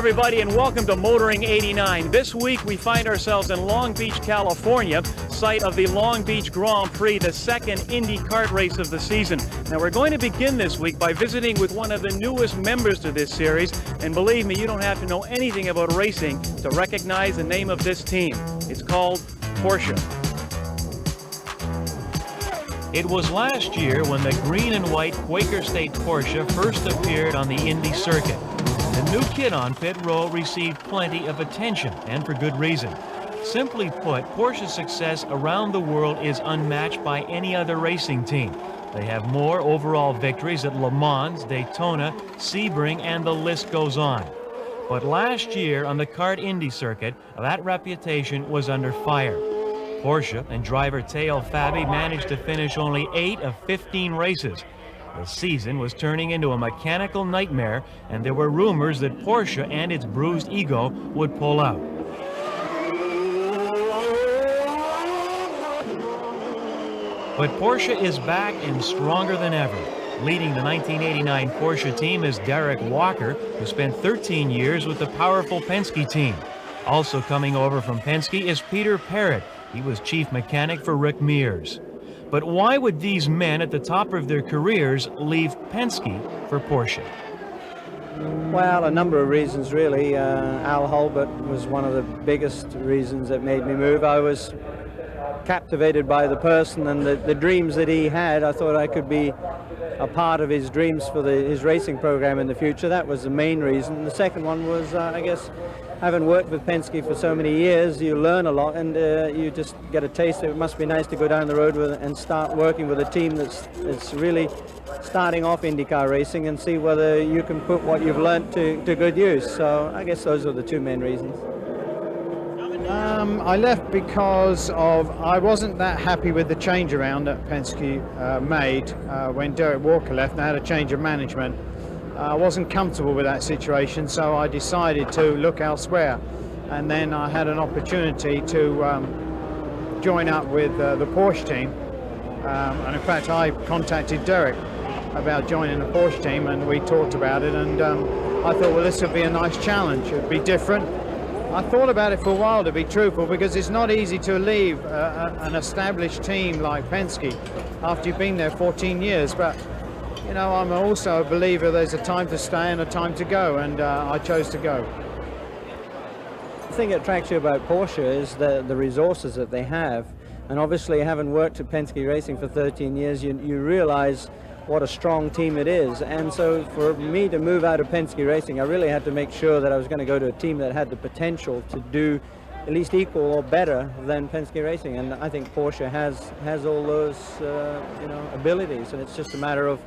everybody, and welcome to Motoring 89. This week we find ourselves in Long Beach, California, site of the Long Beach Grand Prix, the second Indy kart race of the season. Now we're going to begin this week by visiting with one of the newest members to this series, and believe me, you don't have to know anything about racing to recognize the name of this team. It's called Porsche. It was last year when the green and white Quaker State Porsche first appeared on the Indy circuit. The new kid on pit row received plenty of attention, and for good reason. Simply put, Porsche's success around the world is unmatched by any other racing team. They have more overall victories at Le Mans, Daytona, Sebring, and the list goes on. But last year on the kart Indy circuit, that reputation was under fire. Porsche and driver Teo Fabi managed to finish only 8 of 15 races. The season was turning into a mechanical nightmare, and there were rumors that Porsche and its bruised ego would pull out. But Porsche is back and stronger than ever. Leading the 1989 Porsche team is Derek Walker, who spent 13 years with the powerful Penske team. Also coming over from Penske is Peter Parrott. He was chief mechanic for Rick Mears. But why would these men at the top of their careers leave Penske for Porsche? Well, a number of reasons, really. Al Hulbert was one of the biggest reasons that made me move. I was captivated by the person and the dreams that he had. I thought I could be a part of his dreams for his racing program in the future. That was the main reason. The second one was, I guess, having worked with Penske for so many years, you learn a lot, and you just get a taste. It must be nice to go down the road and start working with a team that's really starting off IndyCar racing and see whether you can put what you've learned to good use. So I guess those are the two main reasons. I left because I wasn't that happy with the change around that Penske made when Derek Walker left, and they had a change of management. I wasn't comfortable with that situation, so I decided to look elsewhere. And then I had an opportunity to join up with the Porsche team. And in fact, I contacted Derek about joining the Porsche team, and we talked about it. And I thought, well, this would be a nice challenge. It would be different. I thought about it for a while, to be truthful, because it's not easy to leave an established team like Penske after you've been there 14 years. But you know, I'm also a believer there's a time to stay and a time to go, and I chose to go. The thing that attracts you about Porsche is the resources that they have. And obviously, having worked at Penske Racing for 13 years, you realize what a strong team it is. And so for me to move out of Penske Racing, I really had to make sure that I was going to go to a team that had the potential to do at least equal or better than Penske Racing. And I think Porsche has all those abilities, and it's just a matter of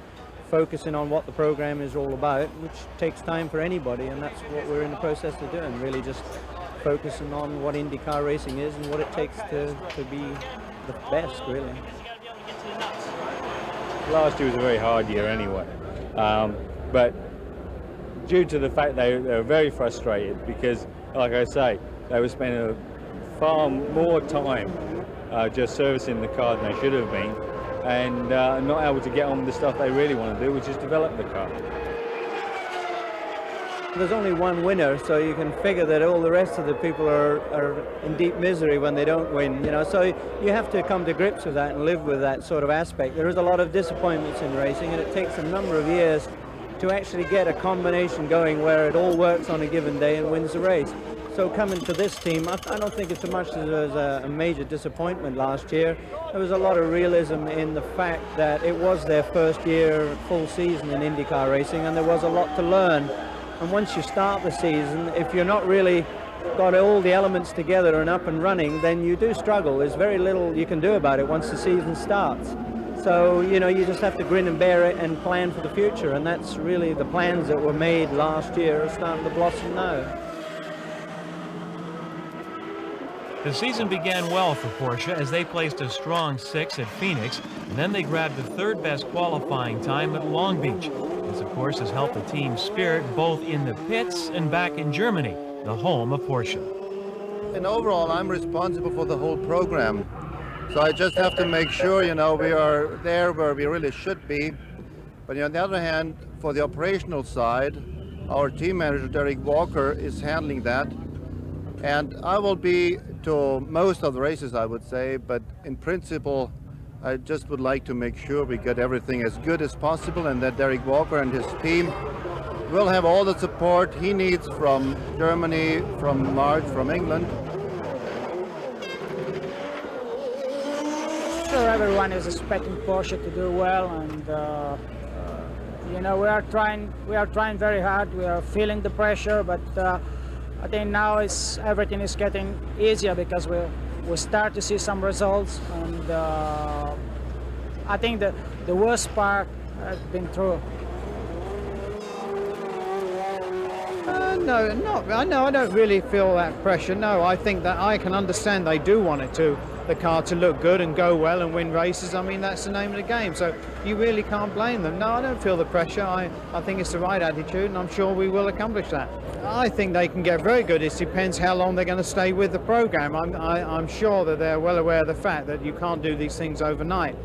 focusing on what the program is all about, which takes time for anybody, and that's what we're in the process of doing, really just focusing on what IndyCar racing is and what it takes to be the best, really. Last year was a very hard year anyway, but due to the fact they were very frustrated because, like I say, they were spending far more time just servicing the car than they should have been, and not able to get on with the stuff they really want to do, which is develop the car. There's only one winner, so you can figure that all the rest of the people are in deep misery when they don't win, you know. So you have to come to grips with that and live with that sort of aspect. There is a lot of disappointments in racing, and it takes a number of years to actually get a combination going where it all works on a given day and wins the race. So coming to this team, I don't think it's so much as there was a major disappointment last year. There was a lot of realism in the fact that it was their first year, full season in IndyCar racing, and there was a lot to learn. And once you start the season, if you're not really got all the elements together and up and running, then you do struggle. There's very little you can do about it once the season starts. So, you know, you just have to grin and bear it and plan for the future. And that's really the plans that were made last year are starting to blossom now. The season began well for Porsche as they placed a strong 6th at Phoenix, and then they grabbed the 3rd best qualifying time at Long Beach. This, of course, has helped the team's spirit both in the pits and back in Germany, the home of Porsche. And overall, I'm responsible for the whole program. So I just have to make sure, you know, we are there where we really should be. But on the other hand, for the operational side, our team manager, Derek Walker, is handling that. And I will be to most of the races, I would say, but in principle, I just would like to make sure we get everything as good as possible, and that Derek Walker and his team will have all the support he needs from Germany, from March, from England. Sure, everyone is expecting Porsche to do well, and you know, we are trying very hard. We are feeling the pressure, but I think now everything is getting easier because we start to see some results, and I think the worst part has been through. No, I don't really feel that pressure. No, I think that I can understand they do want the car to look good and go well and win races. I mean, that's the name of the game. So you really can't blame them. No, I don't feel the pressure. I think it's the right attitude, and I'm sure we will accomplish that. I think they can get very good. It depends how long they're going to stay with the program. I'm sure that they're well aware of the fact that you can't do these things overnight,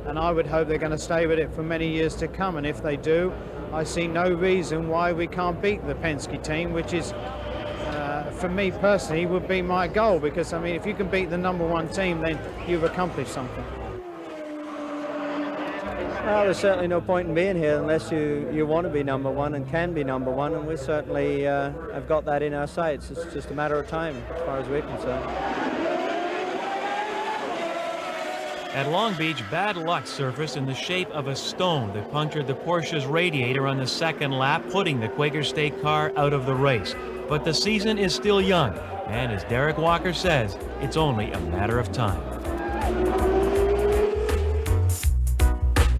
and I would hope they're going to stay with it for many years to come. And if they do, I see no reason why we can't beat the Penske team, which is, for me personally, would be my goal. Because, I mean, if you can beat the #1 team, then you've accomplished something. Well, there's certainly no point in being here unless you want to be #1 and can be #1, and we certainly have got that in our sights. It's just a matter of time as far as we're concerned. At Long Beach, bad luck surfaced in the shape of a stone that punctured the Porsche's radiator on the second lap, putting the Quaker State car out of the race. But the season is still young, and as Derek Walker says, it's only a matter of time.